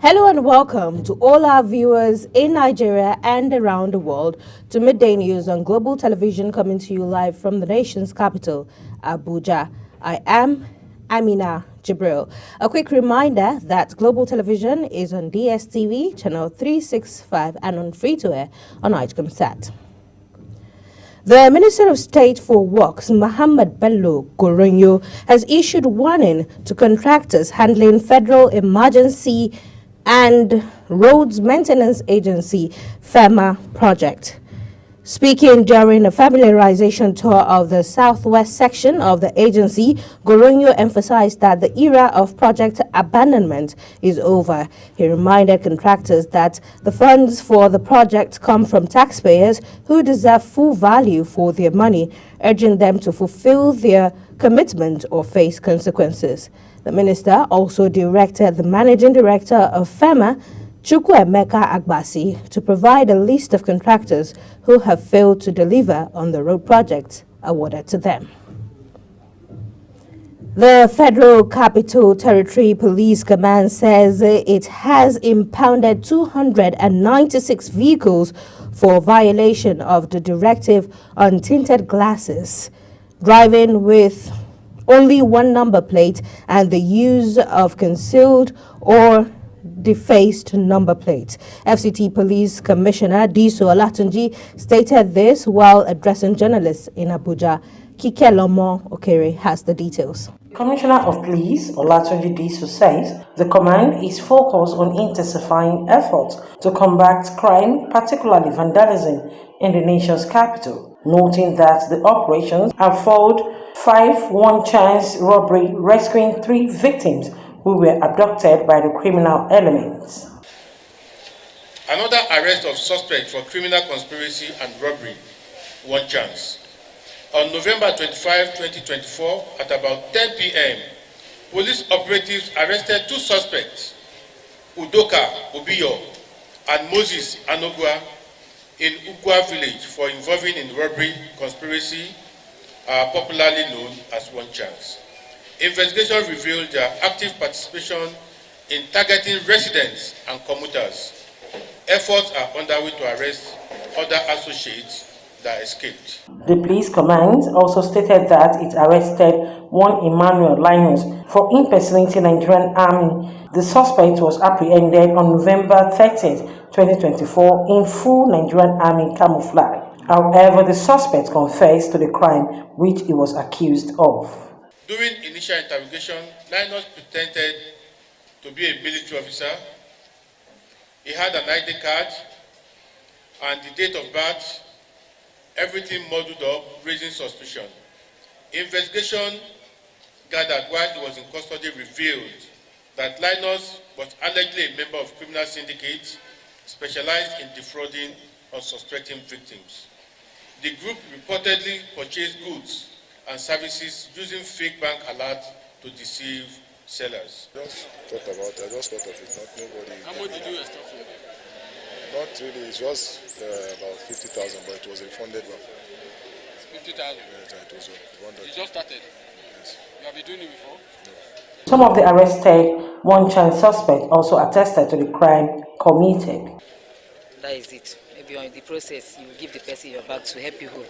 Hello and welcome to all our viewers in Nigeria and around the world to Midday News on Global Television, coming to you live from the nation's capital, Abuja. I am Amina Jibril. A quick reminder that Global Television is on DSTV, channel 365, and on free-to-air on Icomsat. The Minister of State for Works, Muhammad Bello Goronyo, has issued warning to contractors handling Federal Emergency and Roads Maintenance Agency FEMA project. Speaking during a familiarization tour of the southwest section of the agency, Goronyo emphasized that the era of project abandonment is over. He reminded contractors that the funds for the project come from taxpayers who deserve full value for their money, urging them to fulfill their commitment or face consequences. The minister also directed the managing director of FEMA, Chukwuemeka Agbasi, to provide a list of contractors who have failed to deliver on the road projects awarded to them. The Federal Capital Territory Police Command says it has impounded 296 vehicles for violation of the directive on tinted glasses, driving with only one number plate, and the use of concealed or defaced number plates. FCT Police Commissioner Diso Olatunji stated this while addressing journalists in Abuja. Kike Lomo Okere has the details. Commissioner of Police Olatunji Diso says the command is focused on intensifying efforts to combat crime, particularly vandalism, in the nation's capital, noting that the operations have foiled 5 one-chance robbery, rescuing 3 victims who were abducted by the criminal elements. Another arrest of suspect for criminal conspiracy and robbery, one chance. On November 25, 2024, at about 10 p.m., police operatives arrested 2 suspects, Udoka Obiyo and Moses Anogwa, in Ugwa village for involving in robbery, conspiracy, popularly known as one chance. Investigation revealed their active participation in targeting residents and commuters. Efforts are underway to arrest other associates that escaped. The police command also stated that it arrested one Emmanuel Linus for impersonating the Nigerian Army. The suspect was apprehended on November 30, 2024 in full Nigerian Army camouflage. However, the suspect confessed to the crime which he was accused of. During initial interrogation, Linus pretended to be a military officer. He had an ID card and the date of birth, everything muddled up, raising suspicion. Investigation gathered while he was in custody revealed that Linus was allegedly a member of criminal syndicates specialized in defrauding unsuspecting victims. The group reportedly purchased goods and services using fake bank alerts to deceive sellers. I just thought of it, not nobody. How much did you extort from? Not really, it was about 50,000, but it was refunded well. 50,000? Yes, it was refunded. You just started? Yes. You have been doing it before? No. Some of the arrested one-chance suspects also attested to the crime committed. That is it. Maybe in the process, you give the person your bag to help you go.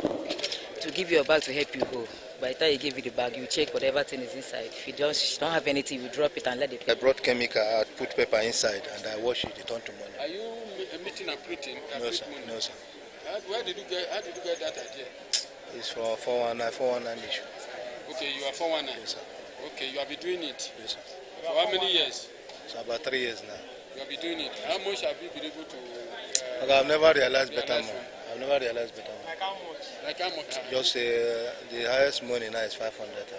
To give you your bag to help you go. By the time you give you the bag, you check whatever thing is inside. If you don't have anything, you drop it and let it. I brought chemical, I put pepper inside, and I wash it, it turned to money. Are you meeting and printing? No, sir. No, sir. How did you get that idea? It's for 419 issue. Okay, you are 419? Yes, sir. Okay, you have been doing it? Yes, sir. For how many years? It's about 3 years now. You have been doing it. How much have you been able to... I've never realized better more. I've never realized better more. Like how much? Like how much? Just the highest money now is 500,000.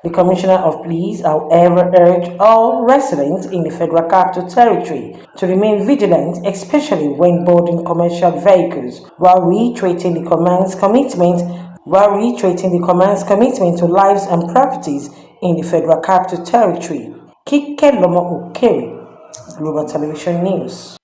The Commissioner of Police, however, urged all residents in the Federal Capital Territory to remain vigilant, especially when boarding commercial vehicles, while reiterating the command's commitment to lives and properties in the Federal Capital Territory. Kike Lomo Okere, Global Television News.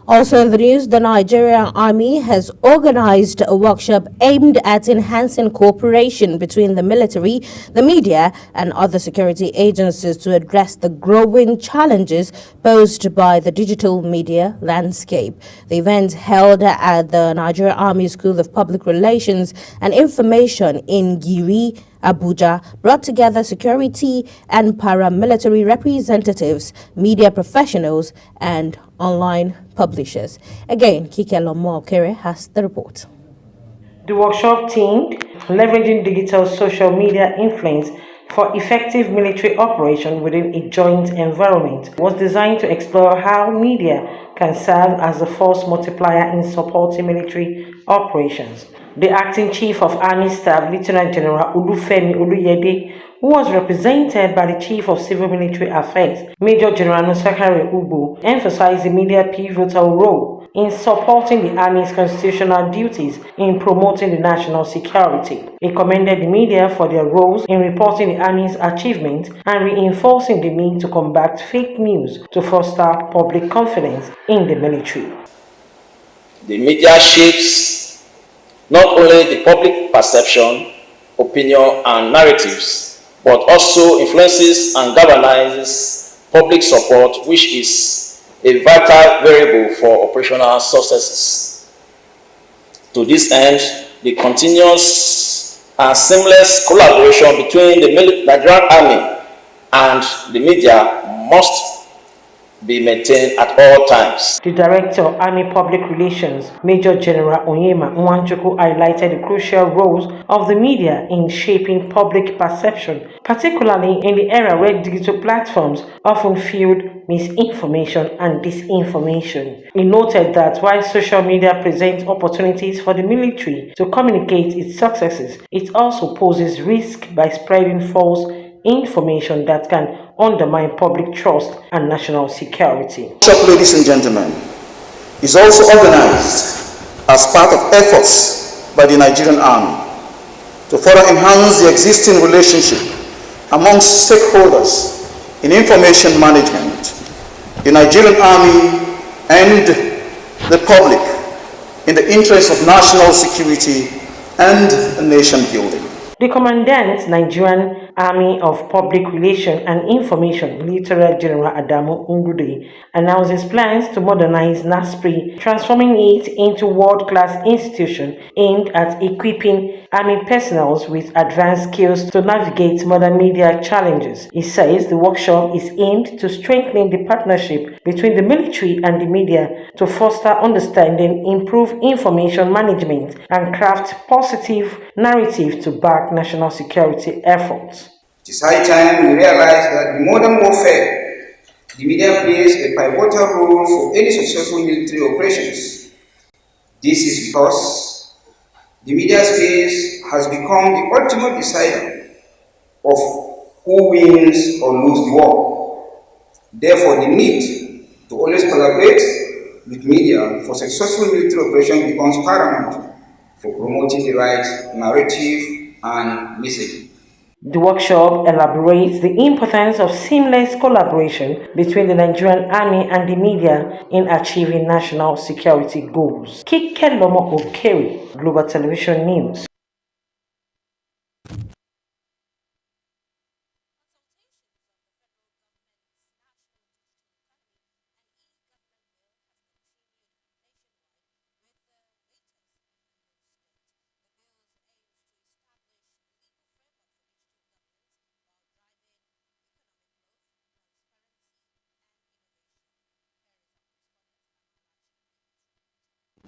Also in the news, the Nigerian Army has organized a workshop aimed at enhancing cooperation between the military, the media, and other security agencies to address the growing challenges posed by the digital media landscape. The event, held at the Nigerian Army School of Public Relations and Information in Giri, Abuja, brought together security and paramilitary representatives, media professionals, and online publishers. Again, Kike Lomo-Okere has the report. The workshop themed Leveraging Digital Social Media Influence for Effective Military Operation Within a Joint Environment was designed to explore how media can serve as a force multiplier in supporting military operations. The acting chief of Army Staff, Lieutenant General Olufemi Oluyede, who was represented by the Chief of Civil Military Affairs, Major General Nosakare Ubu, emphasized the media's pivotal role in supporting the Army's constitutional duties in promoting the national security. He commended the media for their roles in reporting the Army's achievements and reinforcing the need to combat fake news to foster public confidence in the military. The media shapes not only the public perception, opinion, and narratives, but also influences and galvanizes public support, which is a vital variable for operational successes. To this end, the continuous and seamless collaboration between the Nigerian Army and the media must be maintained at all times. The Director of Army Public Relations, Major General Onyema Nwanchukwu, highlighted the crucial roles of the media in shaping public perception, particularly in the era where digital platforms often fueled misinformation and disinformation. He noted that while social media presents opportunities for the military to communicate its successes, it also poses risk by spreading false information that can undermine public trust and national security. Ladies and gentlemen, is also organized as part of efforts by the Nigerian Army to further enhance the existing relationship amongst stakeholders in information management, the Nigerian Army and the public in the interest of national security and nation building. The Commandant, Nigerian Army of Public Relations and Information, Lieutenant General Adamu Ngude, announced his plans to modernize NASPRI, transforming it into a world-class institution aimed at equipping Army personnel with advanced skills to navigate modern media challenges. He says the workshop is aimed to strengthen the partnership between the military and the media to foster understanding, improve information management, and craft positive narrative to back national security efforts. It is high time we realize that in modern warfare, the media plays a pivotal role for any successful military operations. This is because the media space has become the ultimate decider of who wins or loses the war. Therefore, the need to always collaborate with media for successful military operations becomes paramount for promoting the right narrative and messaging. The workshop elaborates the importance of seamless collaboration between the Nigerian Army and the media in achieving national security goals. Kike Lomo-Okere, Global Television News.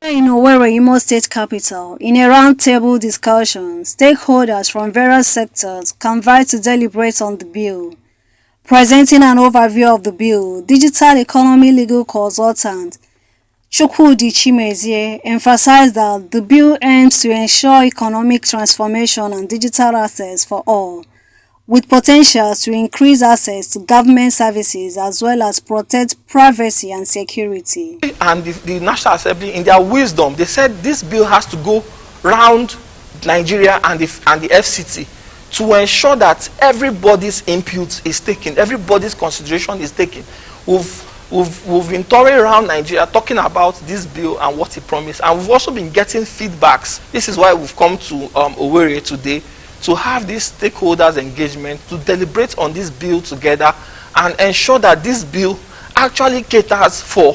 In Owerri, Imo State Capital, in a roundtable discussion, stakeholders from various sectors convened to deliberate on the bill. Presenting an overview of the bill, Digital Economy Legal Consultant Chukwudi Chimezie emphasized that the bill aims to ensure economic transformation and digital access for all, with potential to increase access to government services as well as protect privacy and security. And the National Assembly, in their wisdom, they said this bill has to go round Nigeria and the FCT to ensure that everybody's input is taken, everybody's consideration is taken. We've we've been touring around Nigeria talking about this bill and what it promised, and we've also been getting feedbacks. This is why we've come to Owerri today to have this stakeholders engagement, to deliberate on this bill together and ensure that this bill actually caters for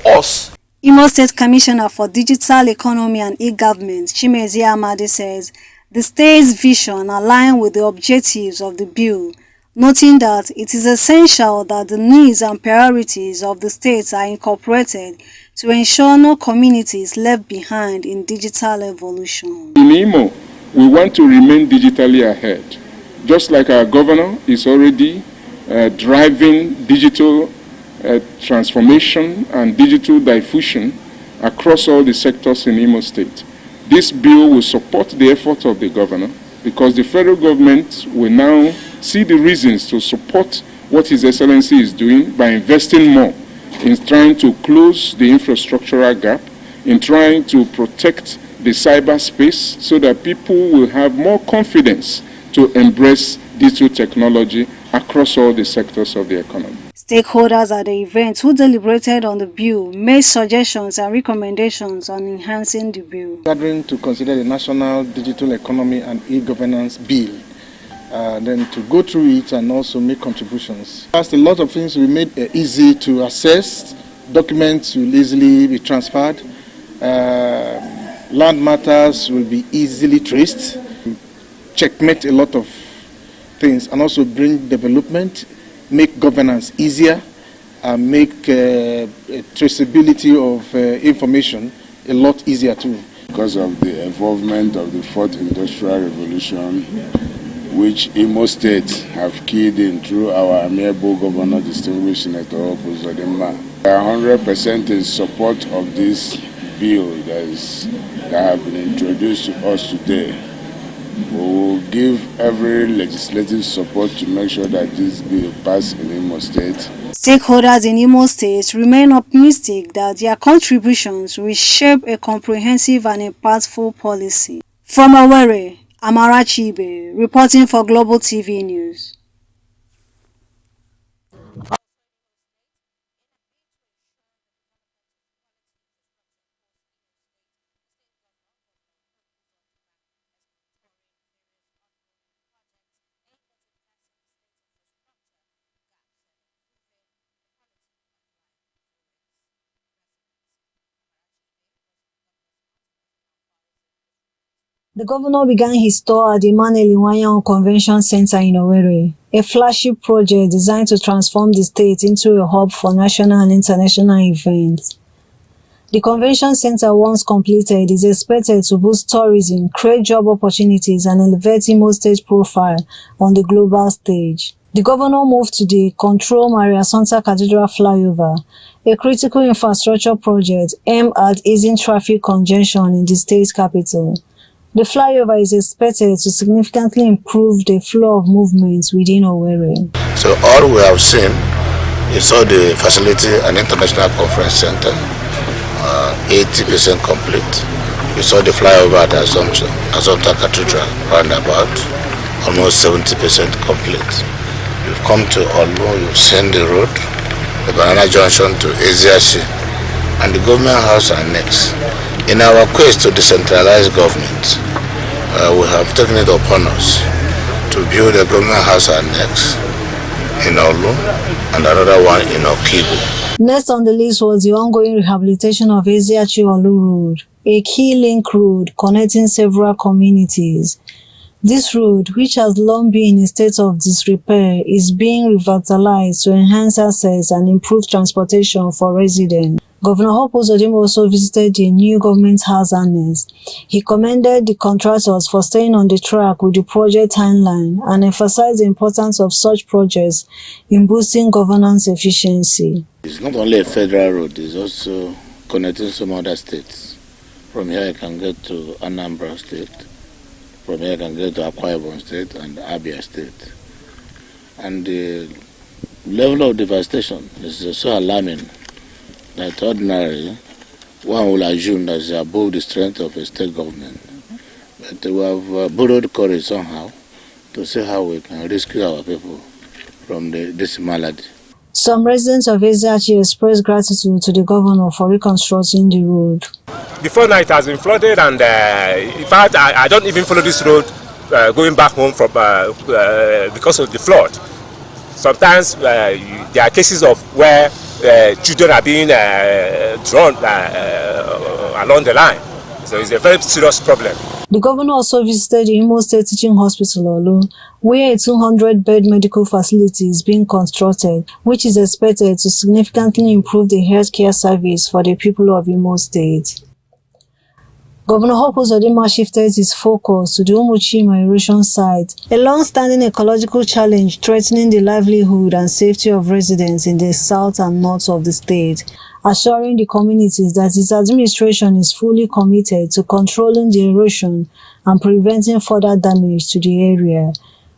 us. Imo State Commissioner for Digital Economy and E-Government, Chimezi Amadi, says the state's vision aligns with the objectives of the bill, noting that it is essential that the needs and priorities of the states are incorporated to ensure no community is left behind in digital evolution. In Imo, we want to remain digitally ahead, just like our governor is already driving digital transformation and digital diffusion across all the sectors in Imo State. This bill will support the effort of the governor because the federal government will now see the reasons to support what His Excellency is doing by investing more in trying to close the infrastructural gap, in trying to protect the cyberspace so that people will have more confidence to embrace digital technology across all the sectors of the economy. Stakeholders at the event who deliberated on the bill made suggestions and recommendations on enhancing the bill. Gathering to consider the National Digital Economy and E-Governance Bill, then to go through it and also make contributions. First, a lot of things will be made easy to access, documents will easily be transferred, land matters will be easily traced, checkmate a lot of things, and also bring development, make governance easier, and make traceability of information a lot easier too. Because of the involvement of the Fourth Industrial Revolution, which Imo State have keyed in through our amiable governor, distinguished Senator Uzodimma. 100% in support of this bill that have been introduced to us today. We will give every legislative support to make sure that this bill passes in Imo State. Stakeholders in Imo State remain optimistic that their contributions will shape a comprehensive and impactful policy. From Owerri, Amarachi Ibe, reporting for Global TV News. The governor began his tour at the Emmanuel Iwuanyanwu Convention Center in Owerri, a flagship project designed to transform the state into a hub for national and international events. The convention center, once completed, is expected to boost tourism, create job opportunities, and elevate Imo State's profile on the global stage. The governor moved to the Control Maria Assumpta Cathedral flyover, a critical infrastructure project aimed at easing traffic congestion in the state capital. The flyover is expected to significantly improve the flow of movements within Owerri. So all we have seen is all the facility and international conference center, 80% complete. We saw the flyover at Assumpta Cathedral roundabout, almost 70% complete. You've come to Olu, you've seen the road, the Banana Junction to Eziashi, and the government house are next. In our quest to decentralize government, we have taken it upon us to build a government house annex in Olu and another one in Okibu. Next on the list was the ongoing rehabilitation of Eziachi-Olu Road, a key link road connecting several communities. This road, which has long been in a state of disrepair, is being revitalized to enhance access and improve transportation for residents. Governor Hope Uzodimma also visited the new government house annex. He commended the contractors for staying on the track with the project timeline and emphasized the importance of such projects in boosting governance efficiency. It's not only a federal road, it's also connecting some other states. From here I can get to Anambra State. From here I can get to Akwa Ibom State and Abia State. And the level of devastation is so alarming that ordinarily one will assume that it's above the strength of a state government. But we have borrowed courage somehow to see how we can rescue our people from this malady. Some residents of Eziachi expressed gratitude to the governor for reconstructing the road. Before now it has been flooded, and in fact I don't even follow this road going back home from because of the flood. Sometimes there are cases of where children are being drawn along the line. So it's a very serious problem. The governor also visited the Imo State Teaching Hospital, Olu, where a 200-bed medical facility is being constructed, which is expected to significantly improve the healthcare service for the people of Imo State. Governor Hope Uzodinma shifted his focus to the Umuchima erosion site, a long-standing ecological challenge threatening the livelihood and safety of residents in the south and north of the state, assuring the communities that his administration is fully committed to controlling the erosion and preventing further damage to the area.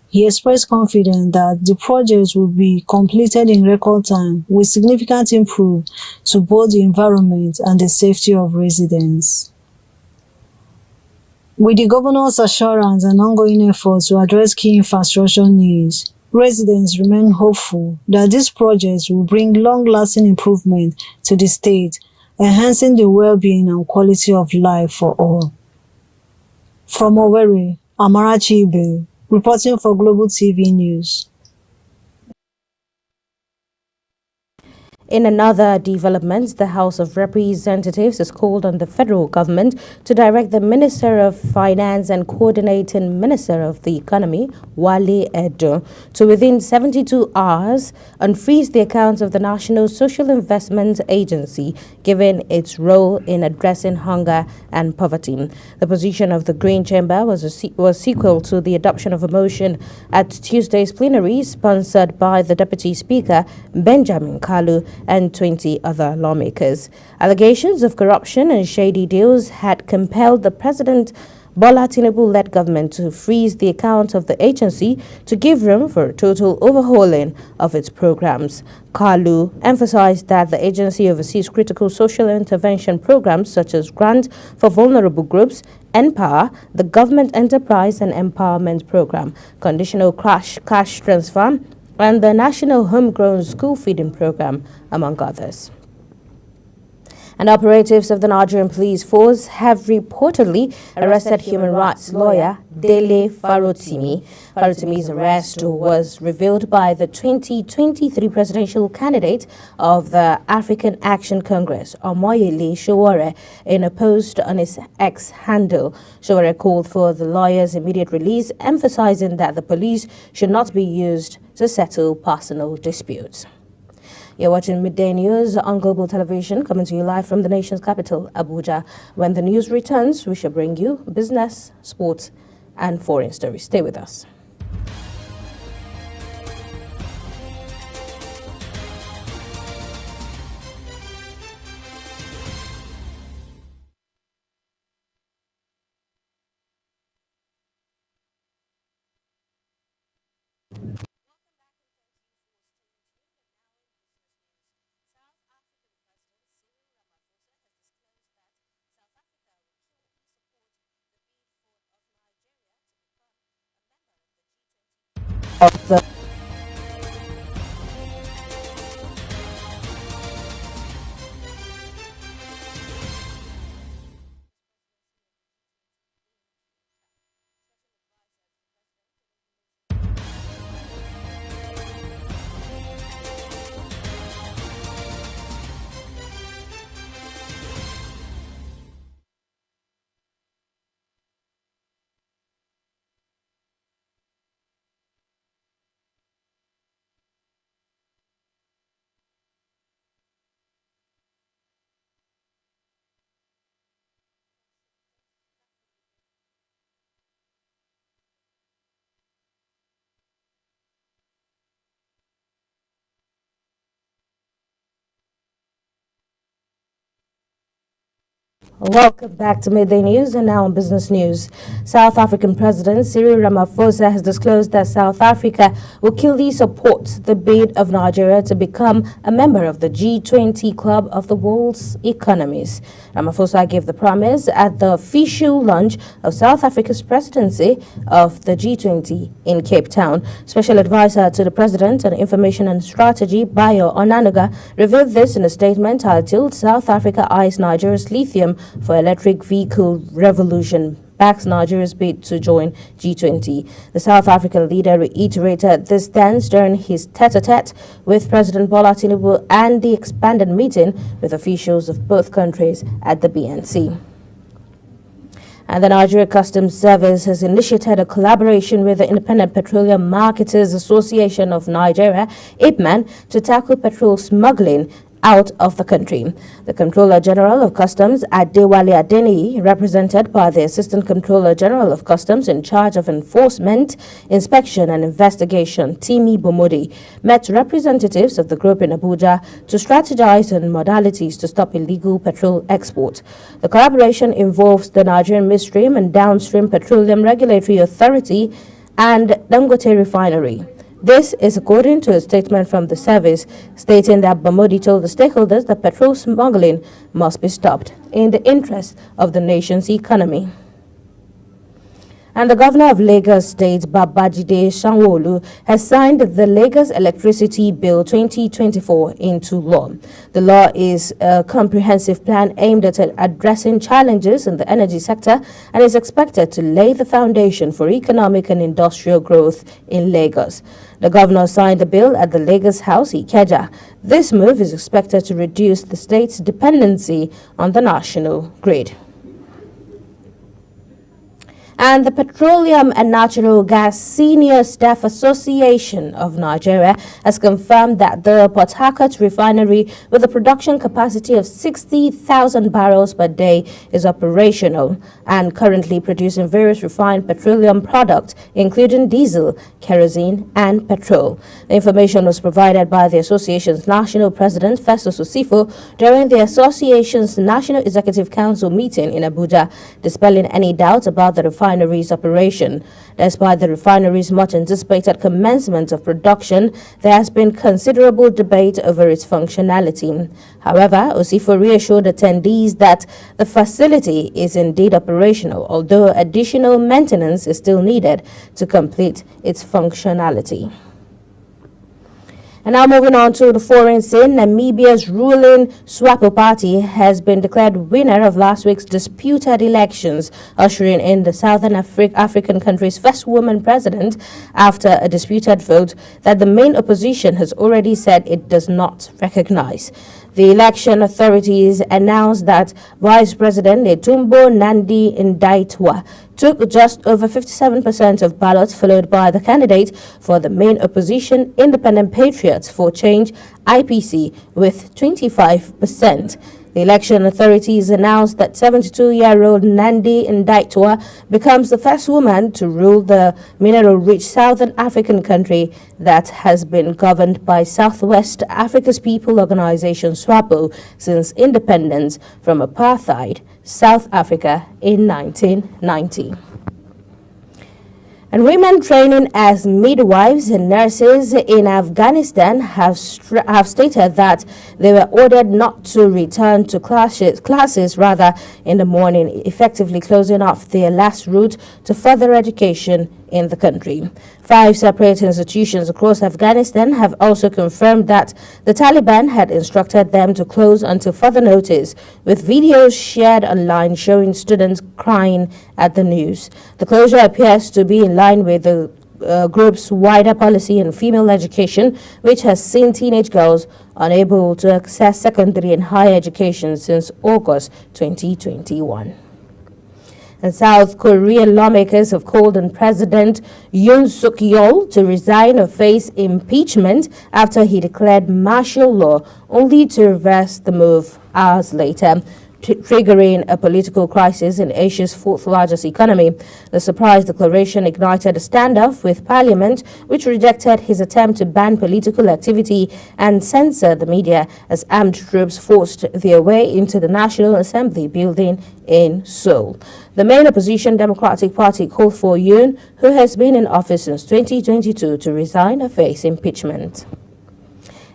He expressed confidence that the project will be completed in record time with significant improvement to both the environment and the safety of residents. With the governor's assurance and ongoing efforts to address key infrastructure needs, residents remain hopeful that this project will bring long-lasting improvement to the state, enhancing the well-being and quality of life for all. From Owerri, Amarachi Ibe, reporting for Global TV News. In another development, the House of Representatives has called on the federal government to direct the Minister of Finance and Coordinating Minister of the Economy, Wale Edo, to within 72 hours unfreeze the accounts of the National Social Investment Agency, given its role in addressing hunger and poverty. The position of the Green Chamber was sequel to the adoption of a motion at Tuesday's plenary sponsored by the Deputy Speaker, Benjamin Kalu, and 20 other lawmakers. Allegations of corruption and shady deals had compelled the President Bola Tinubu-led government to freeze the account of the agency to give room for a total overhauling of its programs. Kalu emphasized that the agency oversees critical social intervention programs such as Grant for Vulnerable Groups, NPower, the Government Enterprise and Empowerment Program, Conditional Cash Transfer, and the National Homegrown School Feeding Program, among others. And operatives of the Nigerian Police Force have reportedly arrested human rights lawyer Dele Farotimi. Farotimi's arrest was revealed by the 2023 presidential candidate of the African Action Congress, Omoyele Sowore, in a post on his X handle. Sowore called for the lawyer's immediate release, emphasizing that the police should not be used to settle personal disputes. You're watching Midday News on Global Television, coming to you live from the nation's capital, Abuja. When the news returns, we shall bring you business, sports, and foreign stories. Stay with us. Of the Welcome back to Midday News, and now on business news. South African President Cyril Ramaphosa has disclosed that South Africa will clearly support the bid of Nigeria to become a member of the G20 Club of the world's economies. Ramaphosa gave the promise at the official launch of South Africa's presidency of the G20 in Cape Town. Special advisor to the President on Information and Strategy, Bayo Onanuga, revealed this in a statement titled "South Africa Eyes Nigeria's Lithium for Electric Vehicle Revolution backs Nigeria's bid to join G20. The South African leader reiterated this stance during his tete-a-tete with President Bola Tinubu and the expanded meeting with officials of both countries at the BNC. And the Nigeria Customs Service has initiated a collaboration with the Independent Petroleum Marketers Association of Nigeria, IPMAN, to tackle petrol smuggling out of the country. The Comptroller General of Customs, Adewale Adeniyi, represented by the Assistant Comptroller General of Customs in charge of Enforcement, Inspection and Investigation, Timi Bomodi, met representatives of the group in Abuja to strategize on modalities to stop illegal petrol export. The collaboration involves the Nigerian Midstream and Downstream Petroleum Regulatory Authority and Dangote Refinery. This is according to a statement from the service, stating that Bomodi told the stakeholders that petrol smuggling must be stopped in the interest of the nation's economy. And the governor of Lagos State, Babajide Sanwo-Olu, has signed the Lagos Electricity Bill 2024 into law. The law is a comprehensive plan aimed at addressing challenges in the energy sector and is expected to lay the foundation for economic and industrial growth in Lagos. The governor signed the bill at the Lagos House, Ikeja. This move is expected to reduce the state's dependency on the national grid. And the Petroleum and Natural Gas Senior Staff Association of Nigeria has confirmed that the Port Harcourt refinery, with a production capacity of 60,000 barrels per day, is operational and currently producing various refined petroleum products, including diesel, kerosene, and petrol. The information was provided by the association's national president, Festus Osifo, during the association's National Executive Council meeting in Abuja, dispelling any doubts about the refinery's operation. Despite the refinery's much anticipated commencement of production, there has been considerable debate over its functionality. However, Osifo reassured attendees that the facility is indeed operational, although additional maintenance is still needed to complete its functionality. And now moving on to the foreign scene, Namibia's ruling SWAPO party has been declared winner of last week's disputed elections, ushering in the Southern African country's first woman president after a disputed vote that the main opposition has already said it does not recognize. The election authorities announced that Vice President Netumbo Nandi Ndaitwah took just over 57% of ballots, followed by the candidate for the main opposition, Independent Patriots for Change, IPC, with 25%. The election authorities announced that 72-year-old Nandi Ndaitwah becomes the first woman to rule the mineral-rich Southern African country that has been governed by Southwest Africa's People Organization SWAPO since independence from apartheid South Africa in 1990. And women training as midwives and nurses in Afghanistan have stated that they were ordered not to return to classes in the morning, effectively closing off their last route to further education in the country. 5 separate institutions across Afghanistan have also confirmed that the Taliban had instructed them to close until further notice, with videos shared online showing students crying at the news. The closure appears to be in line with the group's wider policy in female education, which has seen teenage girls unable to access secondary and higher education since August 2021. And South Korean lawmakers have called on President Yoon Suk-yeol to resign or face impeachment after he declared martial law, only to reverse the move hours later. triggering a political crisis in Asia's fourth largest economy. The surprise declaration ignited a standoff with Parliament, which rejected his attempt to ban political activity and censor the media as armed troops forced their way into the National Assembly building in Seoul. The main opposition Democratic Party called for Yoon, who has been in office since 2022, to resign or face impeachment.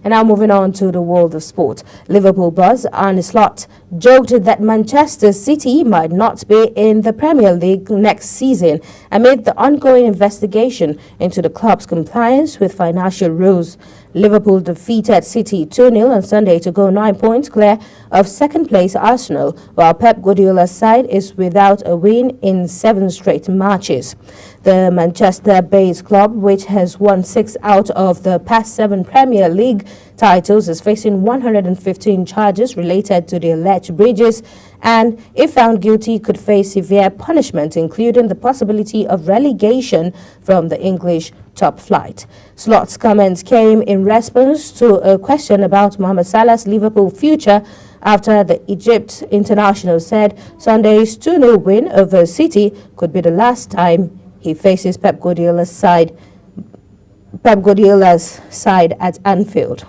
And now moving on to the world of sport. Liverpool boss Arne Slot joked that Manchester City might not be in the Premier League next season amid the ongoing investigation into the club's compliance with financial rules. Liverpool defeated City 2-0 on Sunday to go 9 points clear of second-place Arsenal, while Pep Guardiola's side is without a win in 7 straight matches. The Manchester-based club, which has won 6 out of the past 7 Premier League titles, is facing 115 charges related to the alleged breaches, and if found guilty could face severe punishment, including the possibility of relegation from the English top flight. Slot's comments came in response to a question about Mohamed Salah's Liverpool future after the Egypt international said Sunday's 2-0 win over City could be the last time he faces Pep Guardiola's side at Anfield.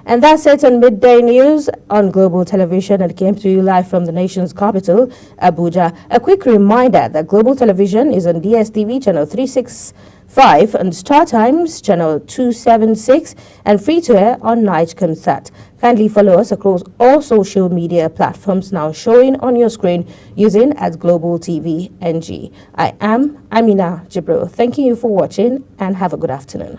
And that's it on Midday News on Global Television, and came to you live from the nation's capital, Abuja. A quick reminder that Global Television is on DSTV channel 365 and Star Times channel 276 and free to air on Nightcomsat. Kindly follow us across all social media platforms now showing on your screen using @GlobalTV NG. I am Amina Jibril. Thanking you for watching and have a good afternoon.